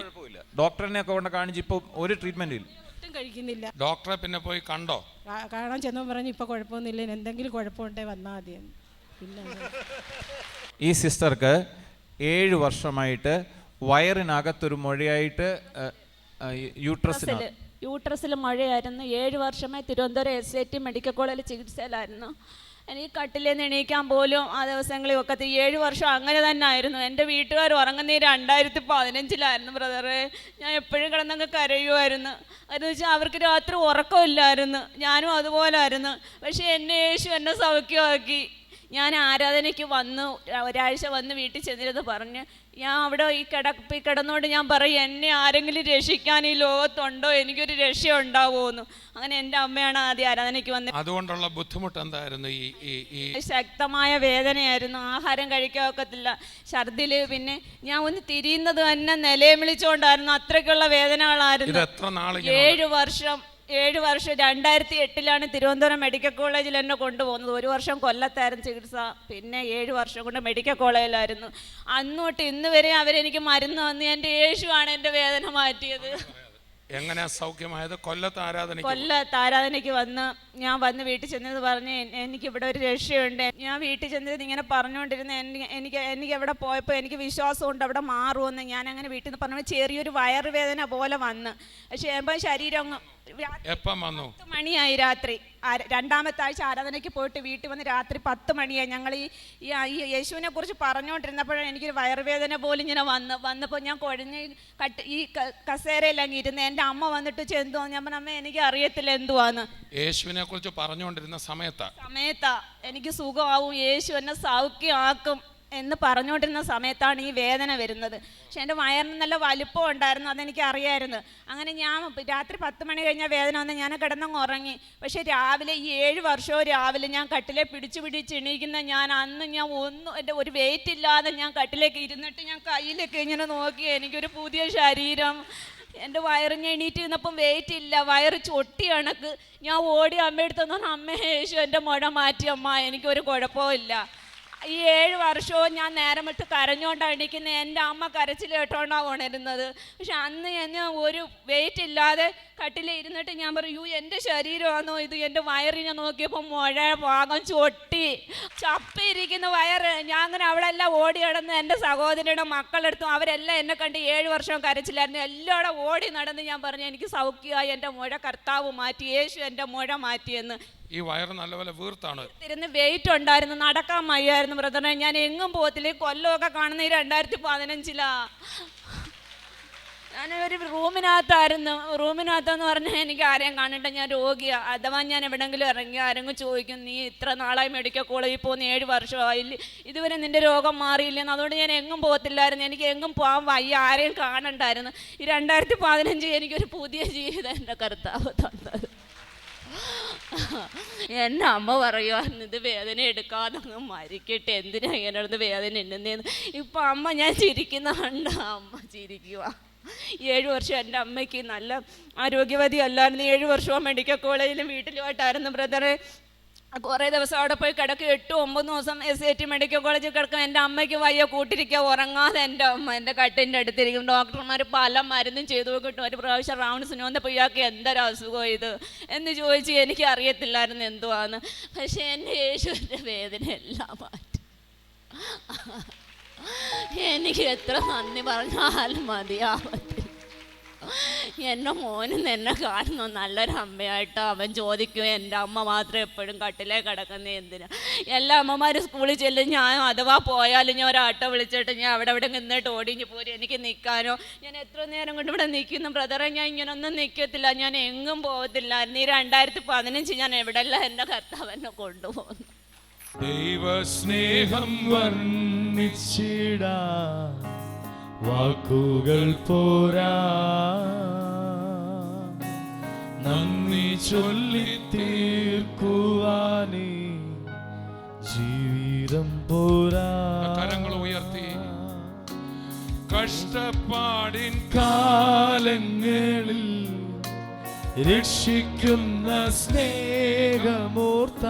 Speaker 4: ഡോക്ടറിനെ ഒക്കെ കൊണ്ട് കാണിച്ച് ഇപ്പോൾ ഒരു ട്രീറ്റ്മെന്റ് ഇല്ല,
Speaker 10: കഴിക്കുന്നില്ല.
Speaker 3: ഡോക്ടറെ പിന്നെ പോയി കണ്ടോ?
Speaker 10: കാണാൻ ചെന്നു പറഞ്ഞു ഇപ്പൊ കുഴപ്പമൊന്നുമില്ല, എന്തെങ്കിലും കുഴപ്പമുണ്ടേ വന്നാൽ മതിയെന്ന്. പിന്നെ
Speaker 4: ഈ സിസ്റ്റർക്ക് 7 വർഷമായിട്ട് വയറിനകത്തൊരു മുഴയായിട്ട്
Speaker 11: യൂട്രസിൽ മുഴയായിരുന്നു. 7 വർഷമായി തിരുവനന്തപുരം SAT മെഡിക്കൽ കോളേജിൽ ചികിത്സയിലായിരുന്നു. എനിക്ക് കട്ടിലിൽ നിന്ന് എണീക്കാൻ പോലും ആ ദിവസങ്ങളിൽ ഒക്കെ 7 വർഷം അങ്ങനെ തന്നെ ആയിരുന്നു. എൻ്റെ വീട്ടുകാർ ഉറങ്ങുന്ന 2015 ബ്രദറെ. ഞാൻ എപ്പോഴും കിടന്നങ്ങ് കരയുമായിരുന്നു. അതെന്ന് വെച്ചാൽ അവർക്ക് രാത്രി ഉറക്കമില്ലായിരുന്നു, ഞാനും അതുപോലായിരുന്നു. പക്ഷേ യേശു എന്നെ സൗഖ്യമാക്കി. ഞാൻ ആരാധനയ്ക്ക് വന്നു, ഒരാഴ്ച വന്ന് വീട്ടിൽ ചെന്നിരുന്ന് പറഞ്ഞ് ഞാൻ അവിടെ ഈ കിടന്നുകൊണ്ട് ഞാൻ പറയും, എന്നെ ആരെങ്കിലും രക്ഷിക്കാൻ ഈ ലോകത്തുണ്ടോ, എനിക്കൊരു രക്ഷ ഉണ്ടാവുമെന്ന്. അങ്ങനെ എൻ്റെ അമ്മയാണ് ആദ്യം ആരാധനയ്ക്ക് വന്നത്.
Speaker 3: അതുകൊണ്ടുള്ള ബുദ്ധിമുട്ട് എന്തായിരുന്നു? ഈ
Speaker 11: ശക്തമായ വേദനയായിരുന്നു, ആഹാരം കഴിക്കാൻ ഒക്കത്തില്ല, ഛർദിൽ. പിന്നെ ഞാൻ ഒന്ന് തിരിയുന്നത് തന്നെ നിലയം വിളിച്ചുകൊണ്ടായിരുന്നു, അത്രയ്ക്കുള്ള വേദനകളായിരുന്നു. 7 വർഷം 2008 തിരുവനന്തപുരം മെഡിക്കൽ കോളേജിൽ എന്നെ കൊണ്ടുപോകുന്നത്. 1 വർഷം കൊല്ലത്തായിരുന്നു ചികിത്സ, പിന്നെ 7 വർഷം കൊണ്ട് മെഡിക്കൽ കോളേജിലായിരുന്നു. അന്നോട്ട് ഇന്ന് വരെ അവരെനിക്ക് മരുന്ന് വന്ന് എൻ്റെ യേശുവാണ് എൻ്റെ വേദന മാറ്റിയത്.
Speaker 3: എങ്ങനെ സൗഖ്യമായത്? കൊല്ലത്ത്
Speaker 11: ആരാധനയ്ക്ക് വന്ന് ഞാൻ വീട്ടിൽ ചെന്നത് പറഞ്ഞ് എനിക്കിവിടെ ഒരു രക്ഷയുണ്ട്. ഞാൻ വീട്ടിൽ ചെന്നത് ഇങ്ങനെ പറഞ്ഞുകൊണ്ടിരുന്ന എനിക്ക് എവിടെ പോയപ്പോൾ എനിക്ക് വിശ്വാസമുണ്ട് അവിടെ മാറുമെന്ന്. ഞാൻ അങ്ങനെ വീട്ടിൽ നിന്ന് പറഞ്ഞപ്പോൾ ചെറിയൊരു വയറുവേദന പോലെ വന്ന്. പക്ഷേ എപ്പോൾ ശരീരം
Speaker 3: എപ്പം വന്നു?
Speaker 11: 10 മണിയായി രാത്രി. 2ാമത്തെ ആഴ്ച ആരാധനയ്ക്ക് പോയിട്ട് വീട്ടിൽ വന്ന് രാത്രി 10 മണിയായി. ഞങ്ങൾ ഈ യേശുവിനെ കുറിച്ച് പറഞ്ഞുകൊണ്ടിരുന്നപ്പോഴാണ് എനിക്കൊരു വയറുവേദന പോലും ഇങ്ങനെ വന്നപ്പോൾ ഞാൻ കുഴഞ്ഞ് ഈ കസേരയിലങ്ങ് ഇരുന്ന്. എൻ്റെ അമ്മ വന്നിട്ട് ചെന്തോ, ഞാൻ പറഞ്ഞ അമ്മ എനിക്ക് അറിയത്തില്ല എന്തുവാന്ന്.
Speaker 3: യേശുവിനെ കുറിച്ച് പറഞ്ഞുകൊണ്ടിരുന്ന സമയത്താ
Speaker 11: എനിക്ക് സുഖമാവും, യേശു എന്നെ സൗഖ്യമാക്കും എന്ന് പറഞ്ഞുകൊണ്ടിരുന്ന സമയത്താണ് ഈ വേദന വരുന്നത്. പക്ഷെ എൻ്റെ വയറിന് നല്ല വലിപ്പം ഉണ്ടായിരുന്നു, അതെനിക്ക് അറിയാമായിരുന്നു. അങ്ങനെ ഞാൻ രാത്രി 10 മണി കഴിഞ്ഞാൽ വേദന വന്ന് ഞാൻ കിടന്നങ്ങ് ഉറങ്ങി. പക്ഷേ രാവിലെ ഈ 7 വർഷവും രാവിലെ ഞാൻ കട്ടിലെ പിടിച്ച് എണീക്കുന്ന അന്ന് ഞാൻ എൻ്റെ ഒരു വെയിറ്റ് ഇല്ലാതെ ഞാൻ കട്ടിലേക്ക് ഇരുന്നിട്ട് ഞാൻ കയ്യിലേക്ക് ഇങ്ങനെ നോക്കി, എനിക്കൊരു പുതിയ ശരീരം. എൻ്റെ വയറിന് എണീറ്റ് ഇരുന്നപ്പം വെയിറ്റ് ഇല്ല, വയറ് ചൊട്ടി കണക്ക്. ഞാൻ ഓടി അമ്മയെടുത്ത് പറഞ്ഞു, അമ്മ യേശു എൻ്റെ മുഴ മാറ്റി അമ്മ, എനിക്കൊരു കുഴപ്പമില്ല. ഈ 7 വർഷവും ഞാൻ നേരം വിട്ട് കരഞ്ഞുകൊണ്ടാണ് എണീക്കുന്നത്. എൻ്റെ അമ്മ കരച്ചിൽ കേട്ടോണ്ടാണ് ഉണരുന്നത്. പക്ഷെ അന്ന് ഞാൻ ഒരു വെയിറ്റ് ഇല്ലാതെ കട്ടിൽ ഇരുന്നിട്ട് ഞാൻ പറയൂ, എൻ്റെ ശരീരമാണോ ഇത്? എൻ്റെ വയറിനെ നോക്കിയപ്പോൾ മുഴ ഭാഗം ചൊട്ടി ചപ്പിയിരിക്കുന്ന വയറ്. ഞാൻ അങ്ങനെ അവിടെ എല്ലാം ഓടി നടന്ന് എൻ്റെ സഹോദരിയുടെ മക്കളെടുത്തും അവരെല്ലാം എന്നെ കണ്ട് 7 വർഷവും കരച്ചില്ലായിരുന്നു. എല്ലാവരും ഓടി നടന്ന് ഞാൻ പറഞ്ഞു എനിക്ക് സൗഖ്യമായി, എൻ്റെ മുഴ കർത്താവ് മാറ്റി, യേശു എൻ്റെ മുഴ മാറ്റിയെന്ന്.
Speaker 3: ഈ വയറ് നല്ലപോലെ വീർത്താണ്.
Speaker 11: ഇരുന്ന് വെയിറ്റ് ഉണ്ടായിരുന്നു, നടക്കാൻ വയ്യായിരുന്നു ബ്രദറെ. ഞാൻ എങ്ങും പോകത്തില്ല. ഈ കൊല്ലമൊക്കെ കാണുന്ന ഈ 2015 ഞാനൊരു റൂമിനകത്തെന്ന് പറഞ്ഞാൽ എനിക്ക് ആരെയും കാണണ്ട, ഞാൻ രോഗിയാണ്. അഥവാ ഞാൻ എവിടെയെങ്കിലും ഇറങ്ങി ആരെങ്കിലും ചോദിക്കും നീ ഇത്ര നാളായി മെഡിക്കൽ കോളേജിൽ പോകുന്ന 7 വർഷമായില്ല, ഇതുവരെ നിൻ്റെ രോഗം മാറിയില്ലെന്ന്. അതുകൊണ്ട് ഞാൻ എങ്ങും പോകത്തില്ലായിരുന്നു, എനിക്ക് എങ്ങും പോകാൻ വയ്യ, ആരെയും കാണണ്ടായിരുന്നു. ഈ 2015 എനിക്കൊരു പുതിയ ജീവിതം എൻ്റെ കർത്താവ് തന്നത്. എൻ്റെ അമ്മ പറയുമായിരുന്നു ഇത് വേദന എടുക്കാതെ അങ്ങ് മരിക്കട്ടെ, എന്തിനാ ഇങ്ങനെ വേദന ഉണ്ടെന്നേന്ന്. ഇപ്പം അമ്മ ഞാൻ ചിരിക്കുന്ന കണ്ട അമ്മ ചിരിക്കുക. 7 വർഷം എൻ്റെ അമ്മയ്ക്ക് നല്ല ആരോഗ്യവതി അല്ലായിരുന്നു. 7 വർഷവും മെഡിക്കൽ കോളേജിലും വീട്ടിലുമായിട്ടായിരുന്നു ബ്രദറെ. കുറേ ദിവസം അവിടെ പോയി കിടക്കും, 8-9 ദിവസം SAT മെഡിക്കൽ കോളേജിൽ കിടക്കും. എൻ്റെ അമ്മയ്ക്ക് വയ്യ, കൂട്ടിരിക്കുക, ഉറങ്ങാതെ എൻ്റെ അമ്മ എൻ്റെ കട്ടിൻ്റെ അടുത്തിരിക്കും. ഡോക്ടർമാർ പല മരുന്നും ചെയ്തു കിട്ടും. ഒരു പ്രാവശ്യം റൗണ്ട്സിന് വന്നപ്പോൾ ഇയാൾക്ക് എന്തൊരു അസുഖം ഇത് എന്ന് ചോദിച്ച് എനിക്ക് അറിയത്തില്ലായിരുന്നു എന്തുവാന്ന്. പക്ഷേ എൻ്റെ യേശുവിൻ്റെ വേദന എല്ലാം മാറ്റി. എനിക്ക് എത്ര നന്ദി പറഞ്ഞാലും മതിയാവത്തില്ല. എൻ്റെ മോനും എന്നെ കാണുന്നു നല്ലൊരു അമ്മയായിട്ട്. അവൻ ചോദിക്കും എൻ്റെ അമ്മ മാത്രം എപ്പോഴും കട്ടിലേ കിടക്കുന്നത് എന്തിനാ? എല്ലാ അമ്മമാരും സ്കൂളിൽ ചെല്ലും. ഞാൻ അഥവാ പോയാലും ഞാൻ ഒരു ആട്ടോ വിളിച്ചിട്ട് ഞാൻ അവിടെ നിന്നിട്ട് ഓടിഞ്ഞ് പോരും. എനിക്ക് നിൽക്കാനോ, ഞാൻ എത്ര നേരം കൊണ്ട് ഇവിടെ നിൽക്കുന്നു ബ്രദറെ, ഞാൻ ഇങ്ങനൊന്നും നിൽക്കത്തില്ല, ഞാൻ എങ്ങും പോകത്തില്ലായിരുന്നു. ഈ 2015 ഞാൻ എവിടെല്ലാം എൻ്റെ കർത്താവ് എന്നെ കൊണ്ടുപോകുന്നു.
Speaker 2: ദൈവസ്നേഹം വർണ്ണിച്ചിടാ വാക്കുകൾ പോരാ, നന്ദി ചൊല്ലി തീർക്കുവാനേ ജീവിതം പോരാ.
Speaker 3: കരങ്ങൾ ഉയർത്തി കഷ്ടപ്പാടിൻ
Speaker 2: കാലങ്ങളിൽ രക്ഷിക്കുന്ന സ്നേഹമോർത്ത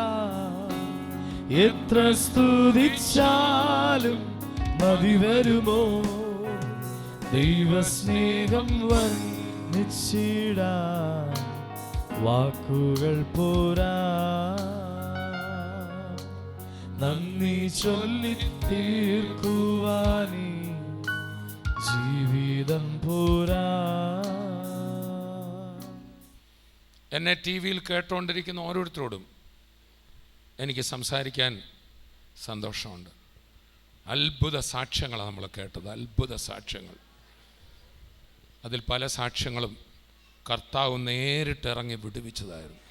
Speaker 2: എത്ര സ്തുതിച്ചാലും മതി വരുമോ? ദൈവസ്നേഹം വർണ്ണിച്ചിടാ വാക്കുകൾ പോരാ, നന്ദി ചൊല്ലി തീർക്കുവാനേ ജീവിതം പോരാ.
Speaker 3: എന്നെ TV-യിൽ കേട്ടുകൊണ്ടിരിക്കുന്ന ഓരോരുത്തരോടും എനിക്ക് സംസാരിക്കാൻ സന്തോഷമുണ്ട്. അത്ഭുത സാക്ഷ്യങ്ങളാണ് നമ്മൾ കേട്ടത്, അത്ഭുത സാക്ഷ്യങ്ങൾ. അതിൽ പല സാക്ഷ്യങ്ങളും കർത്താവ് നേരിട്ടിറങ്ങി വിടുവിച്ചതായിരുന്നു.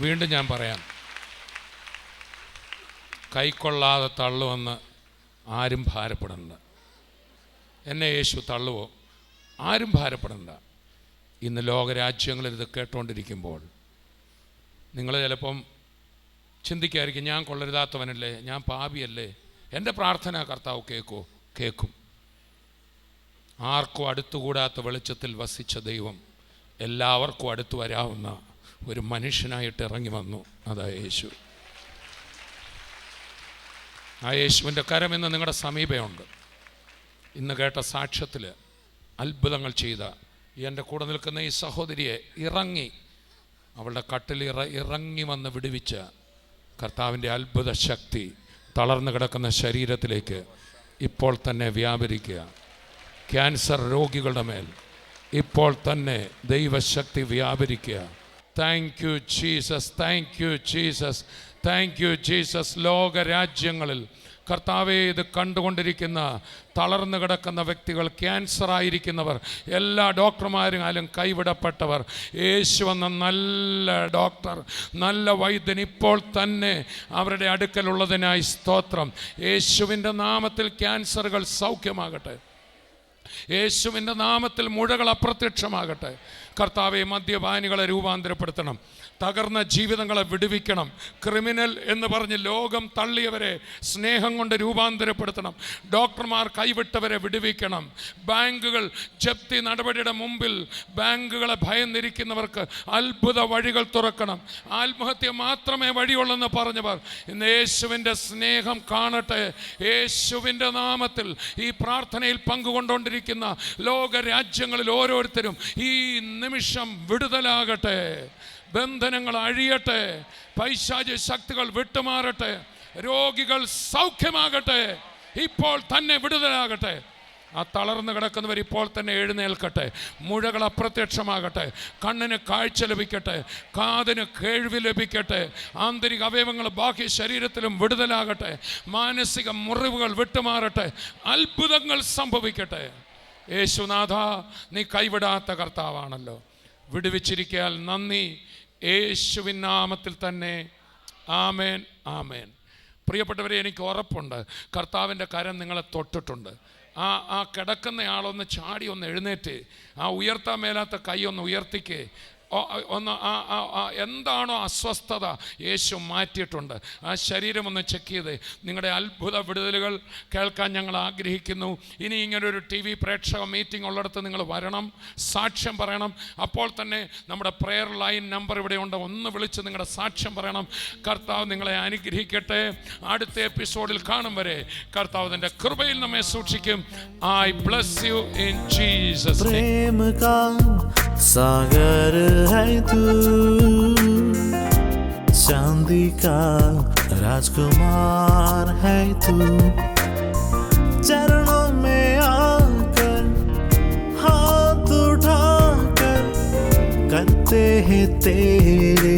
Speaker 3: വീണ്ടും ഞാൻ പറയാം, കൈക്കൊള്ളാതെ തള്ളുവെന്ന് ആരും ഭാരപ്പെടണ്ട. എന്നെ യേശു തള്ളുവോ? ആരും ഭാരപ്പെടണ്ട. ഇന്ന് ലോകരാജ്യങ്ങളിൽ ഇത് കേട്ടുകൊണ്ടിരിക്കുമ്പോൾ നിങ്ങൾ ചിലപ്പം ചിന്തിക്കായിരിക്കും ഞാൻ കൊള്ളരുതാത്തവനല്ലേ, ഞാൻ പാപിയല്ലേ, എൻ്റെ പ്രാർത്ഥന കർത്താവ് കേൾക്കും. ആർക്കും അടുത്തുകൂടാത്ത വെളിച്ചത്തിൽ വസിച്ച ദൈവം എല്ലാവർക്കും അടുത്തു വരാവുന്ന ഒരു മനുഷ്യനായിട്ട് ഇറങ്ങി വന്നു. അതാ യേശു. ആ യേശുവിൻ്റെ കരം ഇന്ന് നിങ്ങളുടെ സമീപമുണ്ട്. ഇന്ന് കേട്ട സാക്ഷ്യത്തിൽ അത്ഭുതങ്ങൾ ചെയ്ത എൻ്റെ കൂടെ നിൽക്കുന്ന ഈ സഹോദരിയെ അവളുടെ കട്ടിൽ ഇറങ്ങി വന്ന് വിടുവിച്ച കർത്താവിൻ്റെ അത്ഭുത ശക്തി തളർന്നു കിടക്കുന്ന ശരീരത്തിലേക്ക് ഇപ്പോൾ തന്നെ വ്യാപരിക്കുക. ക്യാൻസർ രോഗികളുടെ മേൽ ഇപ്പോൾ തന്നെ ദൈവശക്തി വ്യാപരിക്കുക. Thank you Jesus, thank you Jesus, thank you Jesus. ലോകരാജ്യങ്ങളിൽ കർത്താവെ ഇത് കണ്ടുകൊണ്ടിരിക്കുന്ന തളർന്നു കിടക്കുന്ന വ്യക്തികൾ, ക്യാൻസർ ആയിരിക്കുന്നവർ, എല്ലാ ഡോക്ടർമാരും കൈവിടപ്പെട്ടവർ, യേശു എന്ന നല്ല ഡോക്ടർ, നല്ല വൈദ്യൻ ഇപ്പോൾ തന്നെ അവരുടെ അടുക്കലുള്ളതിനായി സ്തോത്രം. യേശുവിൻ്റെ നാമത്തിൽ ക്യാൻസറുകൾ സൗഖ്യമാകട്ടെ. യേശുവിൻ്റെ നാമത്തിൽ മുഴകൾ അപ്രത്യക്ഷമാകട്ടെ. കർത്താവെ മദ്യപാനികളെ രൂപാന്തരപ്പെടുത്തണം, തകർന്ന ജീവിതങ്ങളെ വിടുവിക്കണം. ക്രിമിനൽ എന്ന് പറഞ്ഞ് ലോകം തള്ളിയവരെ സ്നേഹം കൊണ്ട് രൂപാന്തരപ്പെടുത്തണം. ഡോക്ടർമാർ കൈവിട്ടവരെ വിടുവിക്കണം. ബാങ്കുകൾ ജപ്തി നടപടിയുടെ മുമ്പിൽ ബാങ്കുകളെ ഭയന്നിരിക്കുന്നവർക്ക് അത്ഭുത വഴികൾ തുറക്കണം. ആത്മഹത്യ മാത്രമേ വഴിയുള്ളെന്ന് പറഞ്ഞവർ ഇന്ന് യേശുവിൻ്റെ സ്നേഹം കാണട്ടെ. യേശുവിൻ്റെ നാമത്തിൽ ഈ പ്രാർത്ഥനയിൽ പങ്കുകൊണ്ടുകൊണ്ടിരിക്കുന്ന ലോകരാജ്യങ്ങളിൽ ഓരോരുത്തരും ഈ നിമിഷം വിടുതലാകട്ടെ. ബന്ധനങ്ങൾ അഴിയട്ടെ, പൈശാചിക ശക്തികൾ വിട്ടുമാറട്ടെ. രോഗികൾ സൗഖ്യമാകട്ടെ, ഇപ്പോൾ തന്നെ വിടുതലാകട്ടെ. ആ തളർന്നു കിടക്കുന്നവർ ഇപ്പോൾ തന്നെ എഴുന്നേൽക്കട്ടെ. മുഴകൾ അപ്രത്യക്ഷമാകട്ടെ, കണ്ണിന് കാഴ്ച ലഭിക്കട്ടെ, കാതിന് കേൾവി ലഭിക്കട്ടെ, ആന്തരിക അവയവങ്ങൾ ബാഹ്യ ശരീരത്തിലും വിടുതലാകട്ടെ, മാനസിക മുറിവുകൾ വിട്ടുമാറട്ടെ, അത്ഭുതങ്ങൾ സംഭവിക്കട്ടെ. യേശുനാഥ, നീ കൈവിടാത്ത കർത്താവാണല്ലോ. വിടുവിച്ചിരിക്കാൻ നന്ദി. യേശുവിൻ നാമത്തിൽ തന്നെ ആമേൻ, ആമേൻ. പ്രിയപ്പെട്ടവരെ, എനിക്ക് ഉറപ്പുണ്ട് കർത്താവിൻ്റെ കരം നിങ്ങളെ തൊട്ടിട്ടുണ്ട്. ആ കിടക്കുന്നയാളൊന്ന് ചാടി ഒന്ന് എഴുന്നേറ്റ് ആ ഉയർത്താൻ മേലാത്ത കൈ ഒന്ന് ഉയർത്തിക്ക്. ഒന്ന് എന്താണോ അസ്വസ്ഥത യേശു മാറ്റിയിട്ടുണ്ട്. ആ ശരീരം ഒന്ന് ചെക്ക് ചെയ്ത് നിങ്ങളുടെ അത്ഭുത വിടുതലുകൾ കേൾക്കാൻ ഞങ്ങൾ ആഗ്രഹിക്കുന്നു. ഇനി ഇങ്ങനൊരു TV പ്രേക്ഷക മീറ്റിംഗ് ഉള്ളിടത്ത് നിങ്ങൾ വരണം, സാക്ഷ്യം പറയണം. അപ്പോൾ തന്നെ നമ്മുടെ പ്രെയർ ലൈൻ നമ്പർ ഇവിടെയുണ്ട്, ഒന്ന് വിളിച്ച് നിങ്ങളുടെ സാക്ഷ്യം പറയണം. കർത്താവ് നിങ്ങളെ അനുഗ്രഹിക്കട്ടെ. അടുത്ത എപ്പിസോഡിൽ കാണും വരെ കർത്താവ് തൻ്റെ കൃപയിൽ നമ്മെ സൂക്ഷിക്കും. I bless you in Jesus name.
Speaker 1: प्रेम का सागर है तू, चांदी का राजकुमार है तू, चरणों में आकर हाथ उठाकर करते हैं तेरे